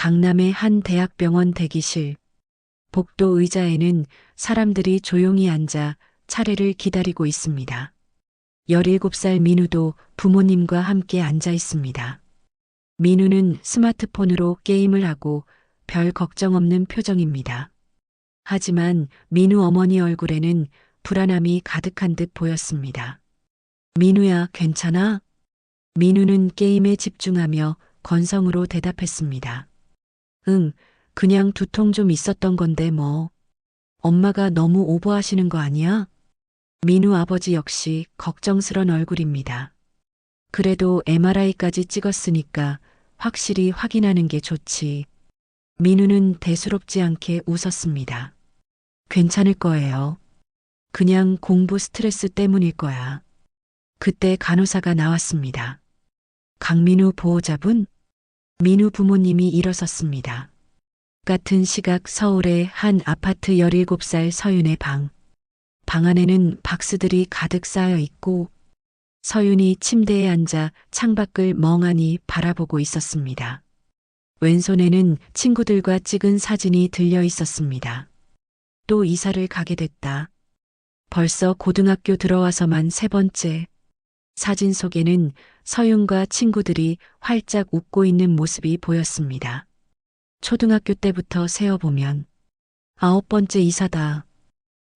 강남의 한 대학병원 대기실. 복도 의자에는 사람들이 조용히 앉아 차례를 기다리고 있습니다. 17살 민우도 부모님과 함께 앉아 있습니다. 민우는 스마트폰으로 게임을 하고 별 걱정 없는 표정입니다. 하지만 민우 어머니 얼굴에는 불안함이 가득한 듯 보였습니다. 민우야, 괜찮아? 민우는 게임에 집중하며 건성으로 대답했습니다. 응, 그냥 두통 좀 있었던 건데 뭐. 엄마가 너무 오버하시는 거 아니야? 민우 아버지 역시 걱정스런 얼굴입니다. 그래도 MRI까지 찍었으니까 확실히 확인하는 게 좋지. 민우는 대수롭지 않게 웃었습니다. 괜찮을 거예요. 그냥 공부 스트레스 때문일 거야. 그때 간호사가 나왔습니다. 강민우 보호자분? 민우 부모님이 일어섰습니다. 같은 시각 서울의 한 아파트 17살 서윤의 방. 방 안에는 박스들이 가득 쌓여 있고 서윤이 침대에 앉아 창밖을 멍하니 바라보고 있었습니다. 왼손에는 친구들과 찍은 사진이 들려 있었습니다. 또 이사를 가게 됐다. 벌써 고등학교 들어와서만 3번째. 사진 속에는 서윤과 친구들이 활짝 웃고 있는 모습이 보였습니다. 초등학교 때부터 세어보면 9번째 이사다.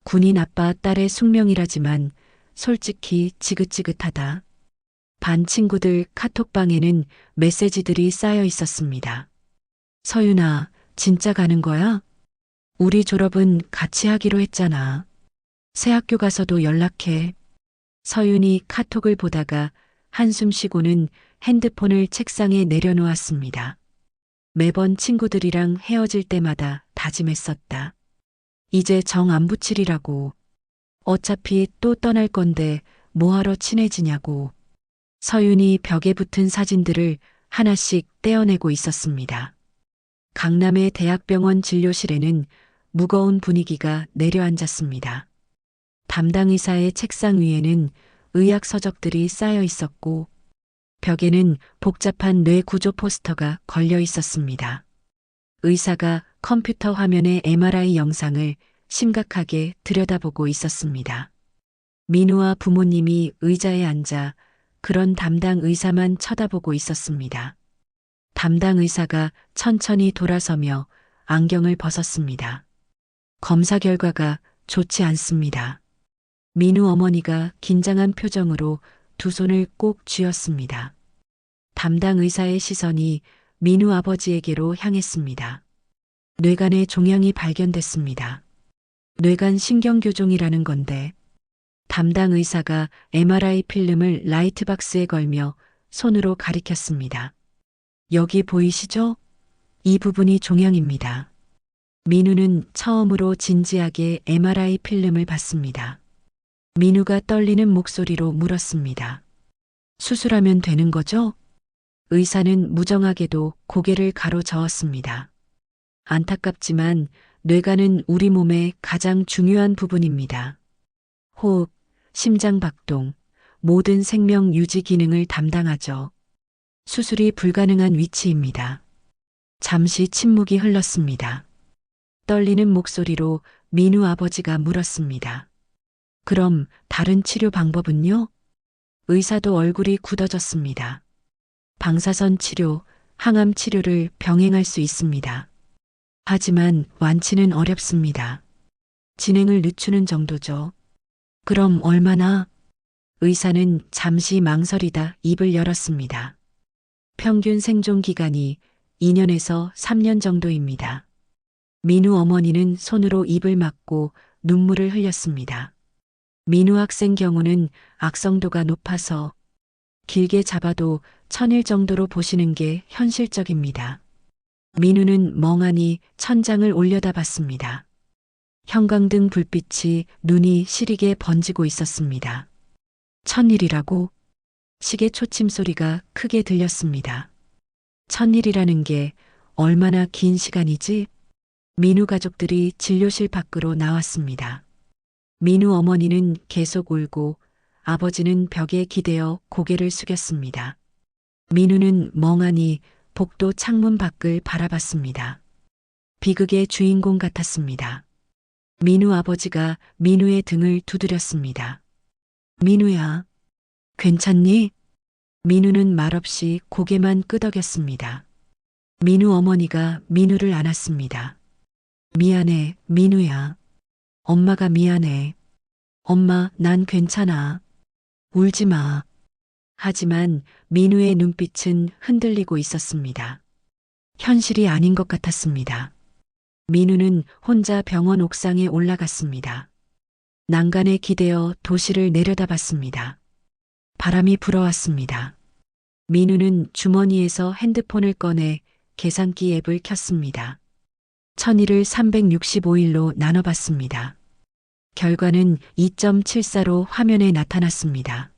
군인 아빠 딸의 숙명이라지만 솔직히 지긋지긋하다. 반 친구들 카톡방에는 메시지들이 쌓여 있었습니다. 서윤아, 진짜 가는 거야? 우리 졸업은 같이 하기로 했잖아. 새 학교 가서도 연락해. 서윤이 카톡을 보다가 한숨 쉬고는 핸드폰을 책상에 내려놓았습니다. 매번 친구들이랑 헤어질 때마다 다짐했었다. 이제 정 안 붙이리라고. 어차피 또 떠날 건데 뭐하러 친해지냐고. 서윤이 벽에 붙은 사진들을 하나씩 떼어내고 있었습니다. 강남의 대학병원 진료실에는 무거운 분위기가 내려앉았습니다. 담당 의사의 책상 위에는 의학 서적들이 쌓여 있었고 벽에는 복잡한 뇌 구조 포스터가 걸려 있었습니다. 의사가 컴퓨터 화면의 MRI 영상을 심각하게 들여다보고 있었습니다. 민우와 부모님이 의자에 앉아 그런 담당 의사만 쳐다보고 있었습니다. 담당 의사가 천천히 돌아서며 안경을 벗었습니다. 검사 결과가 좋지 않습니다. 민우 어머니가 긴장한 표정으로 두 손을 꼭 쥐었습니다. 담당 의사의 시선이 민우 아버지에게로 향했습니다. 뇌간에 종양이 발견됐습니다. 뇌간 신경교종이라는 건데 담당 의사가 MRI 필름을 라이트박스에 걸며 손으로 가리켰습니다. 여기 보이시죠? 이 부분이 종양입니다. 민우는 처음으로 진지하게 MRI 필름을 봤습니다. 민우가 떨리는 목소리로 물었습니다. 수술하면 되는 거죠? 의사는 무정하게도 고개를 가로저었습니다. 안타깝지만 뇌간은 우리 몸의 가장 중요한 부분입니다. 호흡, 심장박동, 모든 생명 유지 기능을 담당하죠. 수술이 불가능한 위치입니다. 잠시 침묵이 흘렀습니다. 떨리는 목소리로 민우 아버지가 물었습니다. 그럼 다른 치료 방법은요? 의사도 얼굴이 굳어졌습니다. 방사선 치료, 항암 치료를 병행할 수 있습니다. 하지만 완치는 어렵습니다. 진행을 늦추는 정도죠. 그럼 얼마나? 의사는 잠시 망설이다 입을 열었습니다. 평균 생존 기간이 2년에서 3년 정도입니다. 민우 어머니는 손으로 입을 막고 눈물을 흘렸습니다. 민우 학생 경우는 악성도가 높아서 길게 잡아도 1000일 정도로 보시는 게 현실적입니다. 민우는 멍하니 천장을 올려다봤습니다. 형광등 불빛이 눈이 시리게 번지고 있었습니다. 1000일이라고? 시계 초침 소리가 크게 들렸습니다. 1000일이라는 게 얼마나 긴 시간이지? 민우 가족들이 진료실 밖으로 나왔습니다. 민우 어머니는 계속 울고 아버지는 벽에 기대어 고개를 숙였습니다. 민우는 멍하니 복도 창문 밖을 바라봤습니다. 비극의 주인공 같았습니다. 민우 아버지가 민우의 등을 두드렸습니다. 민우야, 괜찮니? 민우는 말없이 고개만 끄덕였습니다. 민우 어머니가 민우를 안았습니다. 미안해, 민우야. 엄마가 미안해. 엄마, 난 괜찮아. 울지 마. 하지만 민우의 눈빛은 흔들리고 있었습니다. 현실이 아닌 것 같았습니다. 민우는 혼자 병원 옥상에 올라갔습니다. 난간에 기대어 도시를 내려다봤습니다. 바람이 불어왔습니다. 민우는 주머니에서 핸드폰을 꺼내 계산기 앱을 켰습니다. 1000일을 365일로 나눠봤습니다. 결과는 2.74로 화면에 나타났습니다.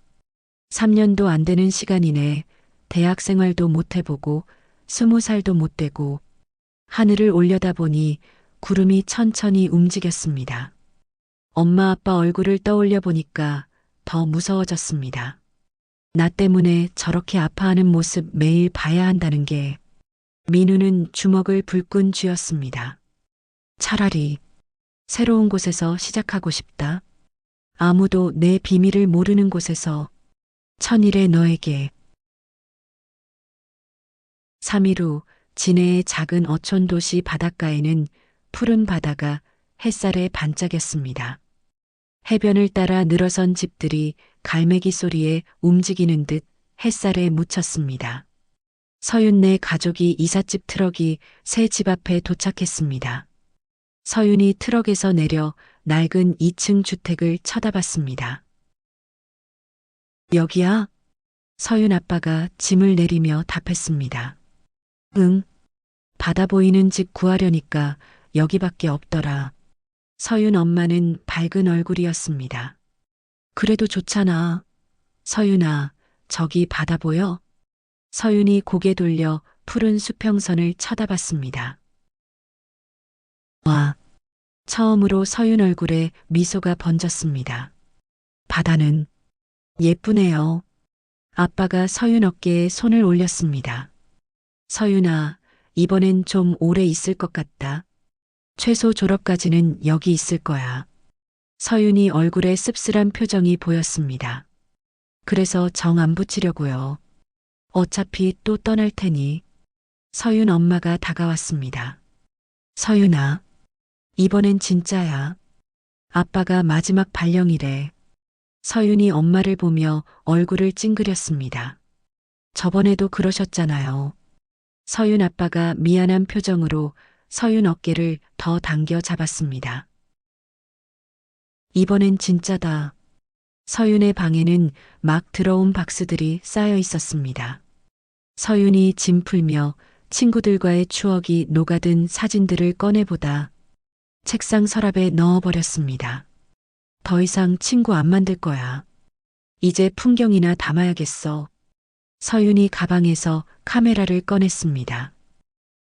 3년도 안 되는 시간 이내 대학 생활도 못 해보고 20살도 못 되고 하늘을 올려다보니 구름이 천천히 움직였습니다. 엄마 아빠 얼굴을 떠올려 보니까 더 무서워졌습니다. 나 때문에 저렇게 아파하는 모습 매일 봐야 한다는 게. 민우는 주먹을 불끈 쥐었습니다. 차라리 새로운 곳에서 시작하고 싶다. 아무도 내 비밀을 모르는 곳에서 1000일의 너에게. 3일 후 진해의 작은 어촌 도시 바닷가에는 푸른 바다가 햇살에 반짝였습니다. 해변을 따라 늘어선 집들이 갈매기 소리에 움직이는 듯 햇살에 묻혔습니다. 서윤네 가족이 이삿집 트럭이 새 집 앞에 도착했습니다. 서윤이 트럭에서 내려 낡은 2층 주택을 쳐다봤습니다. 여기야? 서윤 아빠가 짐을 내리며 답했습니다. 응. 바다 보이는 집 구하려니까 여기밖에 없더라. 서윤 엄마는 밝은 얼굴이었습니다. 그래도 좋잖아. 서윤아, 저기 바다 보여? 서윤이 고개 돌려 푸른 수평선을 쳐다봤습니다. 와, 처음으로 서윤 얼굴에 미소가 번졌습니다. 바다는 예쁘네요. 아빠가 서윤 어깨에 손을 올렸습니다. 서윤아, 이번엔 좀 오래 있을 것 같다. 최소 졸업까지는 여기 있을 거야. 서윤이 얼굴에 씁쓸한 표정이 보였습니다. 그래서 정 안 붙이려고요. 어차피 또 떠날 테니. 서윤 엄마가 다가왔습니다. 서윤아, 이번엔 진짜야. 아빠가 마지막 발령이래. 서윤이 엄마를 보며 얼굴을 찡그렸습니다. 저번에도 그러셨잖아요. 서윤 아빠가 미안한 표정으로 서윤 어깨를 더 당겨 잡았습니다. 이번엔 진짜다. 서윤의 방에는 막 들어온 박스들이 쌓여 있었습니다. 서윤이 짐 풀며 친구들과의 추억이 녹아든 사진들을 꺼내보다 책상 서랍에 넣어버렸습니다. 더 이상 친구 안 만들 거야. 이제 풍경이나 담아야겠어. 서윤이 가방에서 카메라를 꺼냈습니다.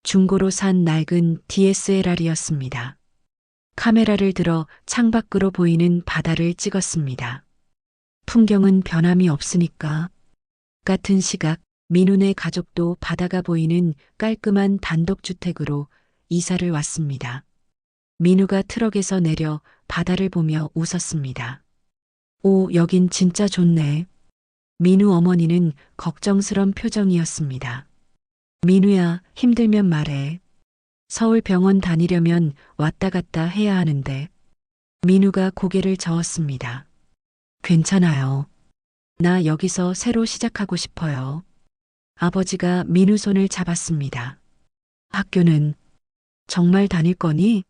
중고로 산 낡은 DSLR이었습니다. 카메라를 들어 창밖으로 보이는 바다를 찍었습니다. 풍경은 변함이 없으니까. 같은 시각 민우네 가족도 바다가 보이는 깔끔한 단독주택으로 이사를 왔습니다. 민우가 트럭에서 내려 바다를 보며 웃었습니다. 오, 여긴 진짜 좋네. 민우 어머니는 걱정스런 표정이었습니다. 민우야, 힘들면 말해. 서울 병원 다니려면 왔다 갔다 해야 하는데. 민우가 고개를 저었습니다. 괜찮아요. 나 여기서 새로 시작하고 싶어요. 아버지가 민우 손을 잡았습니다. 학교는 정말 다닐 거니?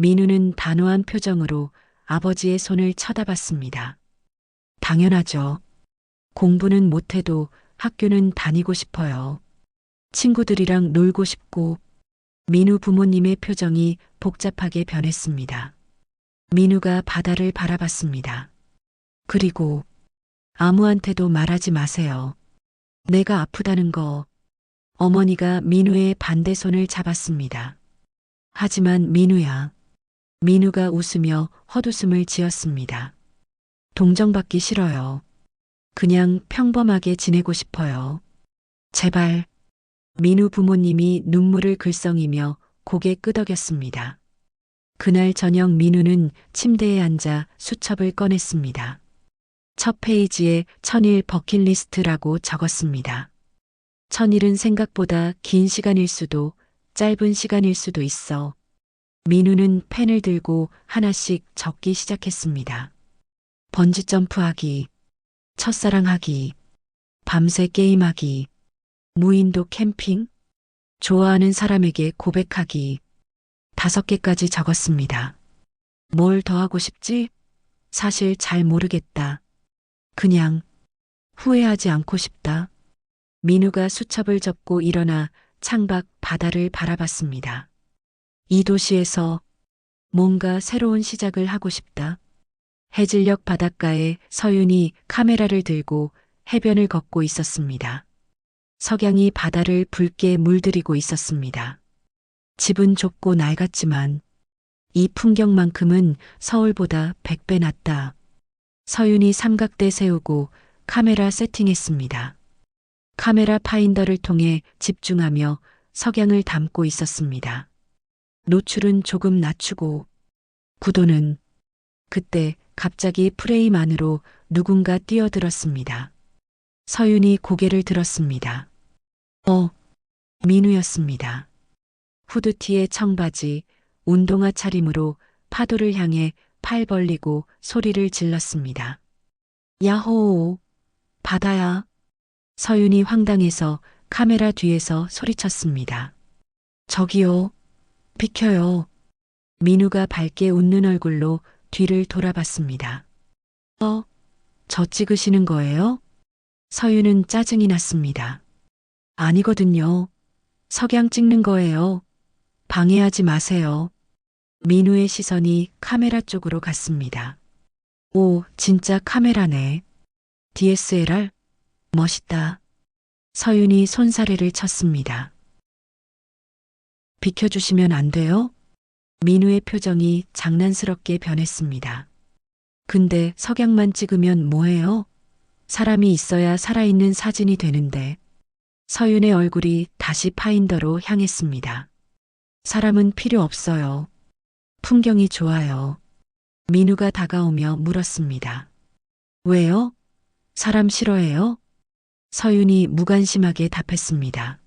민우는 단호한 표정으로 아버지의 손을 쳐다봤습니다. 당연하죠. 공부는 못해도 학교는 다니고 싶어요. 친구들이랑 놀고 싶고. 민우 부모님의 표정이 복잡하게 변했습니다. 민우가 바다를 바라봤습니다. 그리고 아무한테도 말하지 마세요. 내가 아프다는 거. 어머니가 민우의 반대손을 잡았습니다. 하지만 민우야. 민우가 웃으며 헛웃음을 지었습니다. 동정받기 싫어요. 그냥 평범하게 지내고 싶어요. 제발. 민우 부모님이 눈물을 글썽이며 고개 끄덕였습니다. 그날 저녁 민우는 침대에 앉아 수첩을 꺼냈습니다. 첫 페이지에 1000일 버킷리스트라고 적었습니다. 1000일은 생각보다 긴 시간일 수도 짧은 시간일 수도 있어. 민우는 펜을 들고 하나씩 적기 시작했습니다. 번지점프하기, 첫사랑하기, 밤새 게임하기, 무인도 캠핑, 좋아하는 사람에게 고백하기. 5개까지 적었습니다. 뭘 더 하고 싶지? 사실 잘 모르겠다. 그냥 후회하지 않고 싶다. 민우가 수첩을 접고 일어나 창밖 바다를 바라봤습니다. 이 도시에서 뭔가 새로운 시작을 하고 싶다. 해질녘 바닷가에 서윤이 카메라를 들고 해변을 걷고 있었습니다. 석양이 바다를 붉게 물들이고 있었습니다. 집은 좁고 낡았지만 이 풍경만큼은 서울보다 100배 낫다. 서윤이 삼각대 세우고 카메라 세팅했습니다. 카메라 파인더를 통해 집중하며 석양을 담고 있었습니다. 노출은 조금 낮추고 구도는 그때 갑자기 프레임 안으로 누군가 뛰어들었습니다. 서윤이 고개를 들었습니다. 민우였습니다. 후드티에 청바지, 운동화 차림으로 파도를 향해 팔 벌리고 소리를 질렀습니다. 야호! 바다야! 서윤이 황당해서 카메라 뒤에서 소리쳤습니다. 저기요! 비켜요! 민우가 밝게 웃는 얼굴로 뒤를 돌아봤습니다. 저 찍으시는 거예요? 서윤은 짜증이 났습니다. 아니거든요. 석양 찍는 거예요. 방해하지 마세요. 민우의 시선이 카메라 쪽으로 갔습니다. 오, 진짜 카메라네. DSLR? 멋있다. 서윤이 손사래를 쳤습니다. 비켜주시면 안 돼요? 민우의 표정이 장난스럽게 변했습니다. 근데 석양만 찍으면 뭐해요? 사람이 있어야 살아있는 사진이 되는데. 서윤의 얼굴이 다시 파인더로 향했습니다. 사람은 필요 없어요. 풍경이 좋아요. 민우가 다가오며 물었습니다. 왜요? 사람 싫어해요? 서윤이 무관심하게 답했습니다.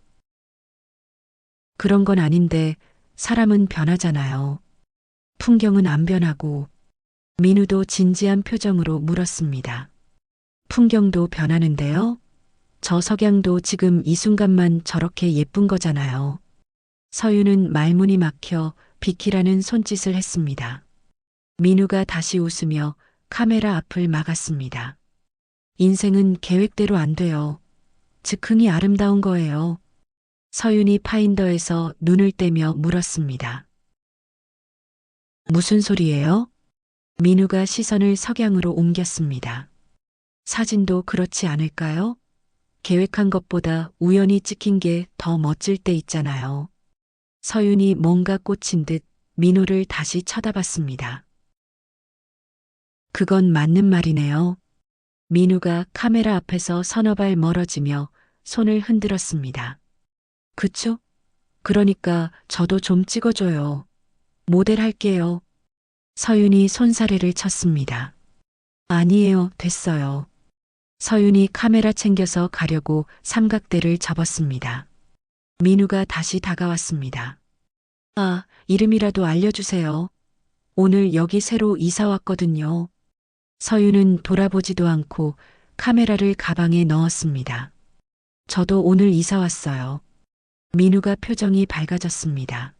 그런 건 아닌데 사람은 변하잖아요. 풍경은 안 변하고. 민우도 진지한 표정으로 물었습니다. 풍경도 변하는데요? 저 석양도 지금 이 순간만 저렇게 예쁜 거잖아요. 서윤은 말문이 막혀 비키라는 손짓을 했습니다. 민우가 다시 웃으며 카메라 앞을 막았습니다. 인생은 계획대로 안 돼요. 즉흥이 아름다운 거예요. 서윤이 파인더에서 눈을 떼며 물었습니다. 무슨 소리예요? 민우가 시선을 석양으로 옮겼습니다. 사진도 그렇지 않을까요? 계획한 것보다 우연히 찍힌 게 더 멋질 때 있잖아요. 서윤이 뭔가 꽂힌 듯 민우를 다시 쳐다봤습니다. 그건 맞는 말이네요. 민우가 카메라 앞에서 서너 발 멀어지며 손을 흔들었습니다. 그쵸? 그러니까 저도 좀 찍어줘요. 모델 할게요. 서윤이 손사래를 쳤습니다. 아니에요, 됐어요. 서윤이 카메라 챙겨서 가려고 삼각대를 접었습니다. 민우가 다시 다가왔습니다. 아, 이름이라도 알려주세요. 오늘 여기 새로 이사 왔거든요. 서윤은 돌아보지도 않고 카메라를 가방에 넣었습니다. 저도 오늘 이사 왔어요. 민우가 표정이 밝아졌습니다.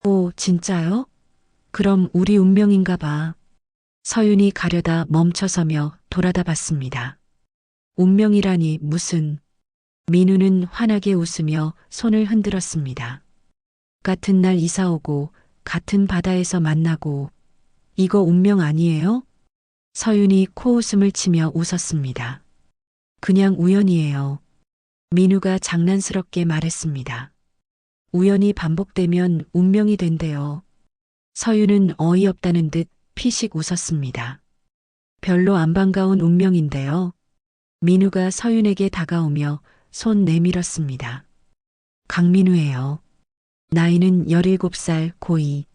오, 진짜요? 그럼 우리 운명인가 봐. 서윤이 가려다 멈춰서며 돌아다 봤습니다. 운명이라니 무슨. 민우는 환하게 웃으며 손을 흔들었습니다. 같은 날 이사 오고 같은 바다에서 만나고 이거 운명 아니에요? 서윤이 코웃음을 치며 웃었습니다. 그냥 우연이에요. 민우가 장난스럽게 말했습니다. 우연이 반복되면 운명이 된대요. 서윤은 어이없다는 듯 피식 웃었습니다. 별로 안 반가운 운명인데요. 민우가 서윤에게 다가오며 손 내밀었습니다. 강민우예요. 나이는 17살 고2.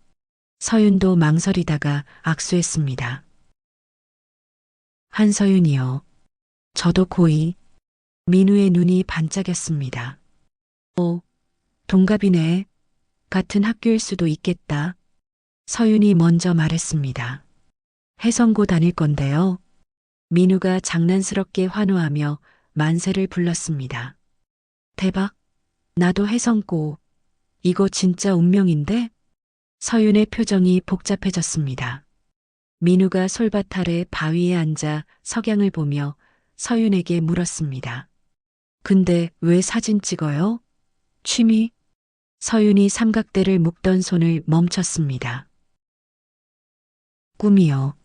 서윤도 망설이다가 악수했습니다. 한서윤이요. 저도 고2. 민우의 눈이 반짝였습니다. 오, 동갑이네. 같은 학교일 수도 있겠다. 서윤이 먼저 말했습니다. 해성고 다닐 건데요. 민우가 장난스럽게 환호하며 만세를 불렀습니다. 대박. 나도 해성고. 이거 진짜 운명인데? 서윤의 표정이 복잡해졌습니다. 민우가 솔밭 아래 바위에 앉아 석양을 보며 서윤에게 물었습니다. 근데 왜 사진 찍어요? 취미? 서윤이 삼각대를 묶던 손을 멈췄습니다. 꿈이요.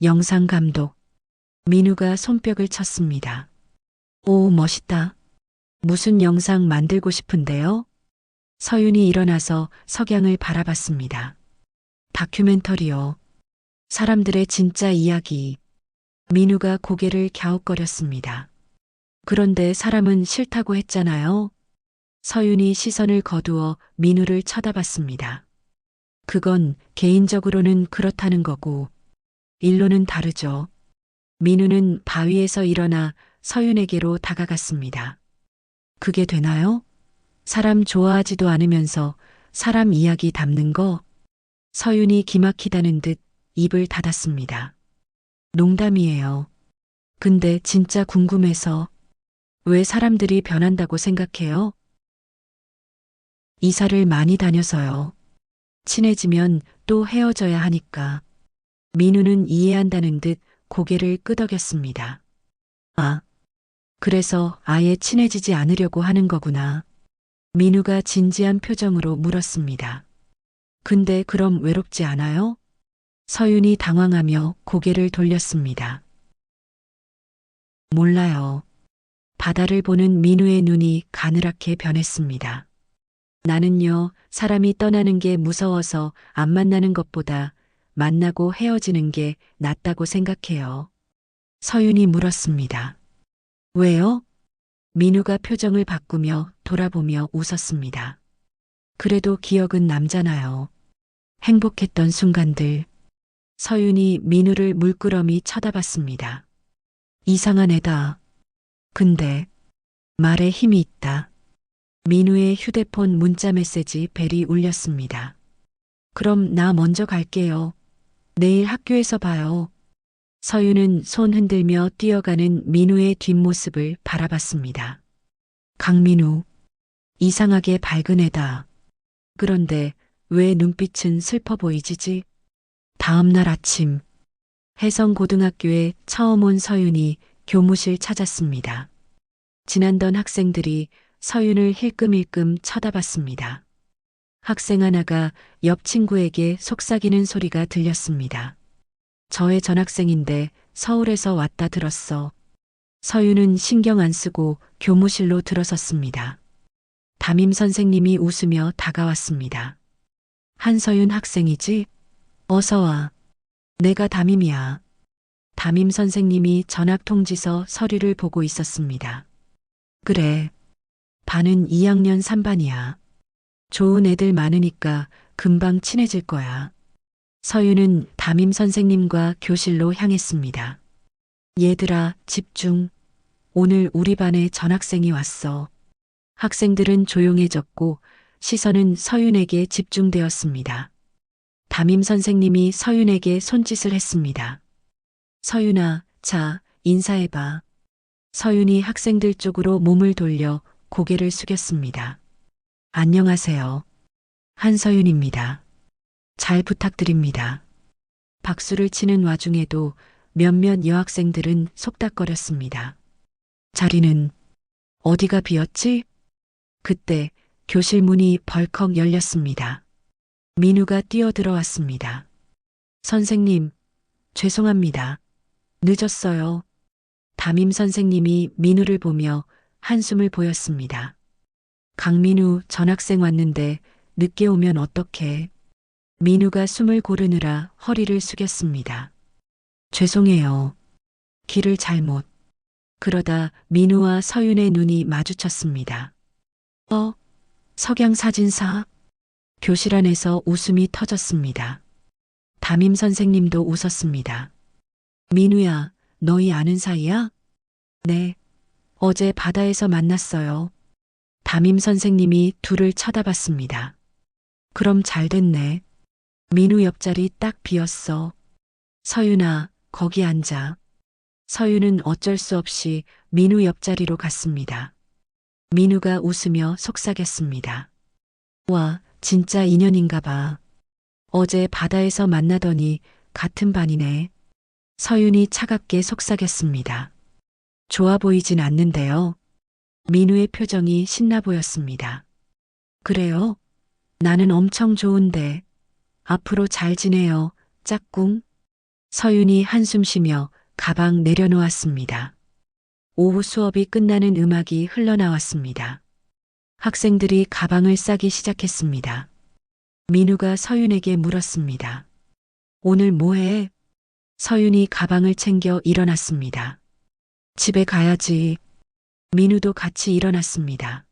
영상 감독. 민우가 손뼉을 쳤습니다. 오, 멋있다. 무슨 영상 만들고 싶은데요? 서윤이 일어나서 석양을 바라봤습니다. 다큐멘터리요. 사람들의 진짜 이야기. 민우가 고개를 갸웃거렸습니다. 그런데 사람은 싫다고 했잖아요. 서윤이 시선을 거두어 민우를 쳐다봤습니다. 그건 개인적으로는 그렇다는 거고, 일로는 다르죠. 민우는 바위에서 일어나 서윤에게로 다가갔습니다. 그게 되나요? 사람 좋아하지도 않으면서 사람 이야기 담는 거? 서윤이 기막히다는 듯 입을 닫았습니다. 농담이에요. 근데 진짜 궁금해서 왜 사람들이 변한다고 생각해요? 이사를 많이 다녀서요. 친해지면 또 헤어져야 하니까. 민우는 이해한다는 듯 고개를 끄덕였습니다. 아, 그래서 아예 친해지지 않으려고 하는 거구나. 민우가 진지한 표정으로 물었습니다. 근데 그럼 외롭지 않아요? 서윤이 당황하며 고개를 돌렸습니다. 몰라요. 바다를 보는 민우의 눈이 가느랗게 변했습니다. 나는요, 사람이 떠나는 게 무서워서 안 만나는 것보다 만나고 헤어지는 게 낫다고 생각해요. 서윤이 물었습니다. 왜요? 민우가 표정을 바꾸며 돌아보며 웃었습니다. 그래도 기억은 남잖아요. 행복했던 순간들. 서윤이 민우를 물끄러미 쳐다봤습니다. 이상한 애다. 근데 말에 힘이 있다. 민우의 휴대폰 문자 메시지 벨이 울렸습니다. 그럼 나 먼저 갈게요. 내일 학교에서 봐요. 서윤은 손 흔들며 뛰어가는 민우의 뒷모습을 바라봤습니다. 강민우, 이상하게 밝은 애다. 그런데 왜 눈빛은 슬퍼 보이지지? 다음 날 아침, 혜성고등학교에 처음 온 서윤이 교무실 찾았습니다. 지난던 학생들이 서윤을 힐끔힐끔 쳐다봤습니다. 학생 하나가 옆 친구에게 속삭이는 소리가 들렸습니다. 저의 전학생인데 서울에서 왔다 들었어. 서윤은 신경 안 쓰고 교무실로 들어섰습니다. 담임 선생님이 웃으며 다가왔습니다. 한서윤 학생이지? 어서 와. 내가 담임이야. 담임 선생님이 전학 통지서 서류를 보고 있었습니다. 그래. 반은 2학년 3반이야. 좋은 애들 많으니까 금방 친해질 거야. 서윤은 담임 선생님과 교실로 향했습니다. 얘들아, 집중. 오늘 우리 반에 전학생이 왔어. 학생들은 조용해졌고 시선은 서윤에게 집중되었습니다. 담임 선생님이 서윤에게 손짓을 했습니다. 서윤아, 자, 인사해봐. 서윤이 학생들 쪽으로 몸을 돌려 고개를 숙였습니다. 안녕하세요. 한서윤입니다. 잘 부탁드립니다. 박수를 치는 와중에도 몇몇 여학생들은 속닥거렸습니다. 자리는 어디가 비었지? 그때 교실 문이 벌컥 열렸습니다. 민우가 뛰어들어왔습니다. 선생님, 죄송합니다. 늦었어요. 담임 선생님이 민우를 보며 한숨을 보였습니다. 강민우 전학생 왔는데 늦게 오면 어떡해. 민우가 숨을 고르느라 허리를 숙였습니다. 죄송해요. 길을 잘못. 그러다 민우와 서윤의 눈이 마주쳤습니다. 석양 사진사. 교실 안에서 웃음이 터졌습니다. 담임 선생님도 웃었습니다. 민우야, 너희 아는 사이야? 네. 어제 바다에서 만났어요. 담임 선생님이 둘을 쳐다봤습니다. 그럼 잘 됐네. 민우 옆자리 딱 비었어. 서윤아, 거기 앉아. 서윤은 어쩔 수 없이 민우 옆자리로 갔습니다. 민우가 웃으며 속삭였습니다. 와, 진짜 인연인가 봐. 어제 바다에서 만나더니 같은 반이네. 서윤이 차갑게 속삭였습니다. 좋아 보이진 않는데요. 민우의 표정이 신나 보였습니다. 그래요? 나는 엄청 좋은데. 앞으로 잘 지내요, 짝꿍. 서윤이 한숨 쉬며 가방 내려놓았습니다. 오후 수업이 끝나는 음악이 흘러나왔습니다. 학생들이 가방을 싸기 시작했습니다. 민우가 서윤에게 물었습니다. 오늘 뭐 해? 서윤이 가방을 챙겨 일어났습니다. 집에 가야지. 민우도 같이 일어났습니다.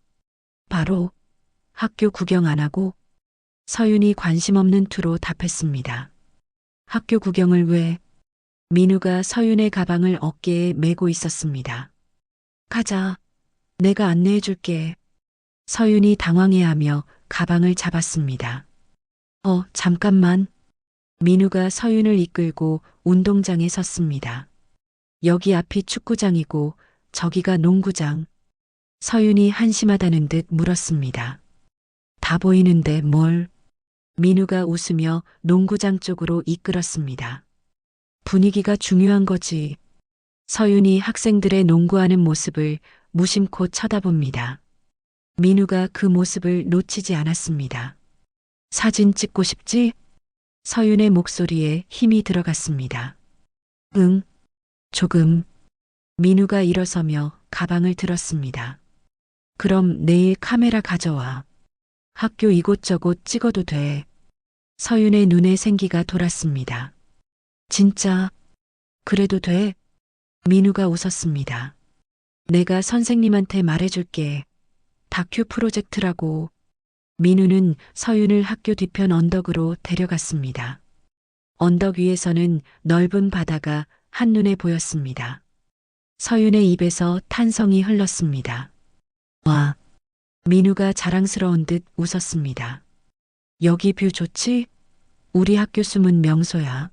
바로 학교 구경 안 하고? 서윤이 관심 없는 투로 답했습니다. 학교 구경을 왜? 민우가 서윤의 가방을 어깨에 메고 있었습니다. 가자. 내가 안내해 줄게. 서윤이 당황해하며 가방을 잡았습니다. 잠깐만. 민우가 서윤을 이끌고 운동장에 섰습니다. 여기 앞이 축구장이고 저기가 농구장. 서윤이 한심하다는 듯 물었습니다. 다 보이는데 뭘? 민우가 웃으며 농구장 쪽으로 이끌었습니다. 분위기가 중요한 거지. 서윤이 학생들의 농구하는 모습을 무심코 쳐다봅니다. 민우가 그 모습을 놓치지 않았습니다. 사진 찍고 싶지? 서윤의 목소리에 힘이 들어갔습니다. 응, 조금. 민우가 일어서며 가방을 들었습니다. 그럼 내일 카메라 가져와. 학교 이곳저곳 찍어도 돼. 서윤의 눈에 생기가 돌았습니다. 진짜? 그래도 돼? 민우가 웃었습니다. 내가 선생님한테 말해줄게. 다큐 프로젝트라고. 민우는 서윤을 학교 뒤편 언덕으로 데려갔습니다. 언덕 위에서는 넓은 바다가 한눈에 보였습니다. 서윤의 입에서 탄성이 흘렀습니다. 와, 민우가 자랑스러운 듯 웃었습니다. 여기 뷰 좋지? 우리 학교 숨은 명소야.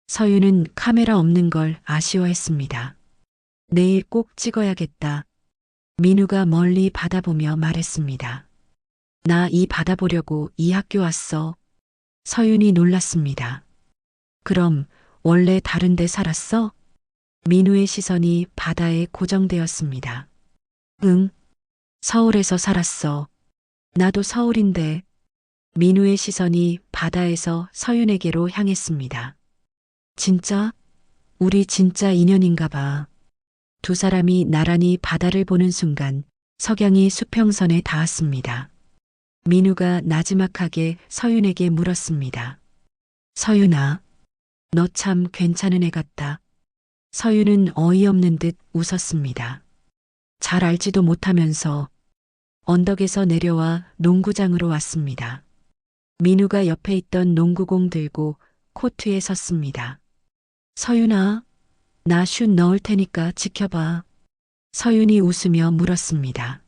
서윤은 카메라 없는 걸 아쉬워했습니다. 내일 꼭 찍어야겠다. 민우가 멀리 바다 보며 말했습니다. 나 이 바다 보려고 이 학교 왔어. 서윤이 놀랐습니다. 그럼 원래 다른 데 살았어? 민우의 시선이 바다에 고정되었습니다. 응, 서울에서 살았어. 나도 서울인데. 민우의 시선이 바다에서 서윤에게로 향했습니다. 진짜? 우리 진짜 인연인가 봐. 두 사람이 나란히 바다를 보는 순간 석양이 수평선에 닿았습니다. 민우가 나지막하게 서윤에게 물었습니다. 서윤아, 너 참 괜찮은 애 같다. 서윤은 어이없는 듯 웃었습니다. 잘 알지도 못하면서. 언덕에서 내려와 농구장으로 왔습니다. 민우가 옆에 있던 농구공 들고 코트에 섰습니다. 서윤아, 나 슛 넣을 테니까 지켜봐. 서윤이 웃으며 물었습니다.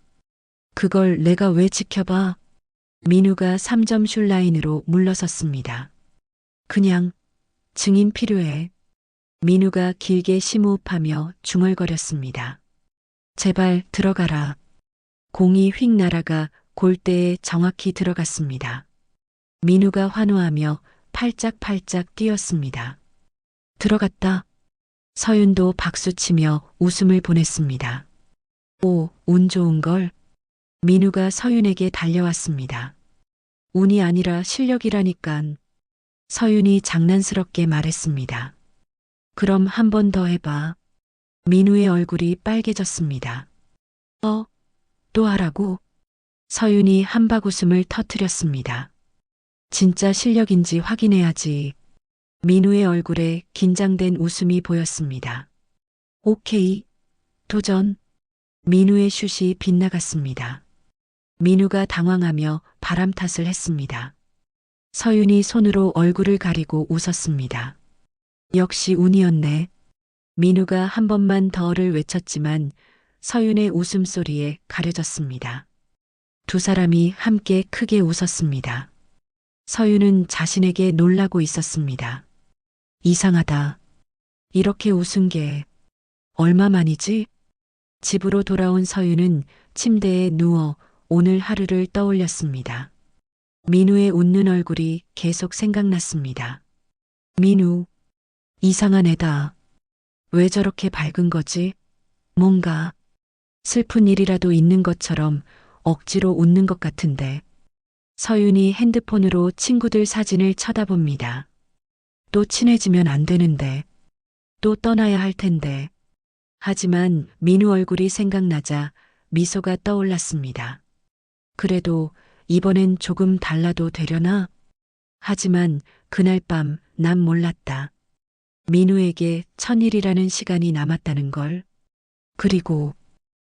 그걸 내가 왜 지켜봐? 민우가 3점 슛 라인으로 물러섰습니다. 그냥 증인 필요해. 민우가 길게 심호흡하며 중얼거렸습니다. 제발 들어가라. 공이 휙 날아가 골대에 정확히 들어갔습니다. 민우가 환호하며 팔짝팔짝 뛰었습니다. 들어갔다. 서윤도 박수치며 웃음을 보냈습니다. 오, 운 좋은 걸. 민우가 서윤에게 달려왔습니다. 운이 아니라 실력이라니깐. 서윤이 장난스럽게 말했습니다. 그럼 한 번 더 해봐. 민우의 얼굴이 빨개졌습니다. 또 하라고? 서윤이 한박웃음을 터뜨렸습니다. 진짜 실력인지 확인해야지. 민우의 얼굴에 긴장된 웃음이 보였습니다. 오케이. 도전. 민우의 슛이 빗나갔습니다. 민우가 당황하며 바람 탓을 했습니다. 서윤이 손으로 얼굴을 가리고 웃었습니다. 역시 운이었네. 민우가 한 번만 더를 외쳤지만 서윤의 웃음소리에 가려졌습니다. 두 사람이 함께 크게 웃었습니다. 서윤은 자신에게 놀라고 있었습니다. 이상하다. 이렇게 웃은 게 얼마만이지? 집으로 돌아온 서윤은 침대에 누워 오늘 하루를 떠올렸습니다. 민우의 웃는 얼굴이 계속 생각났습니다. 민우, 이상한 애다. 왜 저렇게 밝은 거지? 뭔가 슬픈 일이라도 있는 것처럼 억지로 웃는 것 같은데. 서윤이 핸드폰으로 친구들 사진을 쳐다봅니다. 또 친해지면 안 되는데. 또 떠나야 할 텐데. 하지만 민우 얼굴이 생각나자 미소가 떠올랐습니다. 그래도 이번엔 조금 달라도 되려나? 하지만 그날 밤 난 몰랐다. 민우에게 1000일이라는 시간이 남았다는 걸. 그리고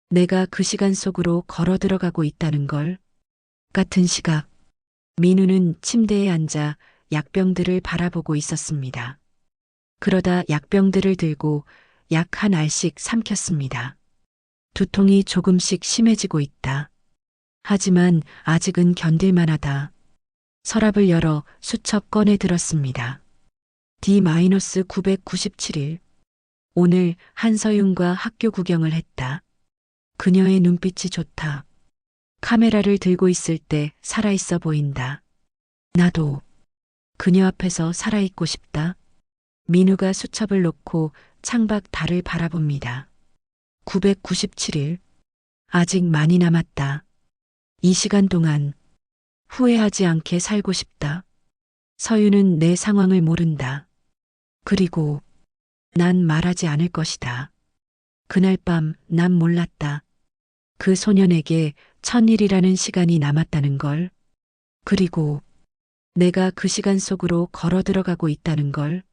내가 그 시간 속으로 걸어 들어가고 있다는 걸. 같은 시각, 민우는 침대에 앉아 약병들을 바라보고 있었습니다. 그러다 약병들을 들고 약 한 알씩 삼켰습니다. 두통이 조금씩 심해지고 있다. 하지만 아직은 견딜만하다. 서랍을 열어 수첩 꺼내 들었습니다. D-997일. 오늘 한서윤과 학교 구경을 했다. 그녀의 눈빛이 좋다. 카메라를 들고 있을 때 살아있어 보인다. 나도 그녀 앞에서 살아있고 싶다. 민우가 수첩을 놓고 창밖 달을 바라봅니다. 997일. 아직 많이 남았다. 이 시간 동안 후회하지 않게 살고 싶다. 서윤은 내 상황을 모른다. 그리고 난 말하지 않을 것이다. 그날 밤 난 몰랐다. 그 소년에게 1000일이라는 시간이 남았다는 걸. 그리고 내가 그 시간 속으로 걸어 들어가고 있다는 걸.